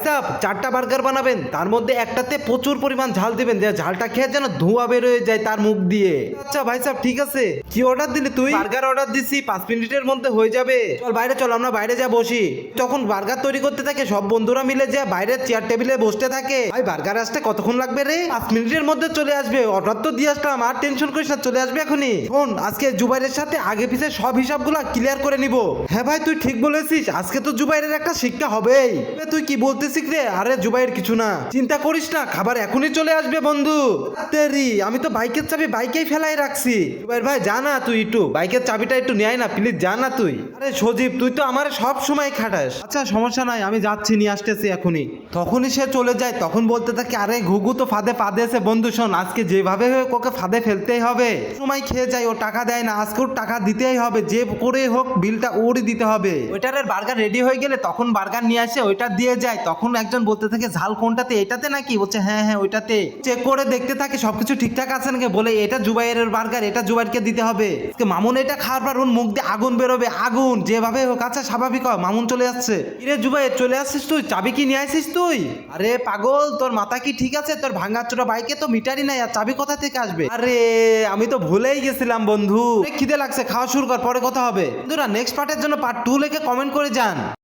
সাহেব 4টা বার্গার বানাবেন, তার মধ্যে একটাতে প্রচুর পরিমাণ ঝাল দিবেন, যে ঝালটা খেয়ে যেন ধোঁয়া বের হয়ে যায় তার মুখ দিয়ে। আচ্ছা ভাই সাহেব ঠিক আছে। কি অর্ডার দিলি তুই? বার্গার অর্ডার দিছি, 5 মিনিটের মধ্যে হয়ে যাবে। চল বাইরে চল, আমরা বাইরে যা বসি। তখন বার্গার তৈরি করতে থাকে, সব বন্ধুরা মিলে যে বাইরে চেয়ার টেবিলে বসতে থাকে। ভাই বার্গার আসতে কতক্ষণ লাগবে রে? 5 মিনিটের মধ্যে চলে আসবে, অর্ডার তো দিয়ে আসলাম, আর টেনশন করিস না, চলে আসবে এখনই। শোন, আজকে জুবাইরের সাথে আগে পিছে সব হিসাবগুলো ক্লিয়ার করে নিব। হ্যাঁ ভাই তুই ঠিক বলেছিস, আজকে তো জুবাইরের একটা শিক্ষা হবেই। তুই কি বলতেছিস রে? আরে জুবাইর কিছু না, চিন্তা করিস না, খাবার এখনই চলে আসবে বন্ধু। তেরি, আমি তো বাইকের চাবি বাইকেই ফেলাই রাখছি। জুবাইর ভাই যা না, তুই একটু বাইকের চাবিটা একটু নিয়ে আয় না প্লিজ, যা না তুই। আরে সজীব তুই তো আমার সব সময় খাটাস। আচ্ছা সমস্যা নাই, আমি যাচ্ছি, নিয়ে আসতেছি এখনই। তখনই সে চলে যায়, তখন বলতে থাকে আরে ঘুঘু তো ফাঁদে এসে বন্ধু শোন, আজকে যেভাবে হোক ওকে ফাঁদে ফেলতেই হবে। সময় খেয়ে যায়, ও টাকা দেয় না, আজকে ওর টাকা দিতেই হবে, যে করে হোক বিলটা ওরই দিতে হবে। ওইটারের বার্গার রেডি হয়ে গেলে তখন বার্গার নিয়ে আসে, ওইটা দিয়ে যায়। তখন একজন বলতে থাকে ঝাল কোনটাতে, এটাতে নাকি? বলছে হ্যাঁ হ্যাঁ ওইটাতে। চেক করে দেখতে থাকে সবকিছু ঠিকঠাক আছে নাকি, বলে এটা জুবাইরের বার্গার, এটা জুবাইরকে দিতে হবে। আজকে মামুন এটা খাওয়ার পর ওর মুখ দিয়ে আগুন বেরোবে, আগুন যেভাবে হোক। আচ্ছা স্বাভাবিক হয়, মামুন চলে যাচ্ছে। কিরে জুবাইর চলে আসছিস তুই? চাবি কি নিয়ে আসিস তুই? আরে পাগল, তোর মাথা কি ঠিক আছে? তোর ভাঙাচোরা বাইকে তো মিটারই নাই, আর চাবি কোথা থেকে আসবে? আরে আমি তো ভুলেই গেছিলাম বন্ধু। খিদে লাগছে, খাওয়া শুরু কর, পরে কথা হবে। বন্ধুরা নেক্সট পার্টের জন্য পার্ট 2 লিখে কমেন্ট করে যান।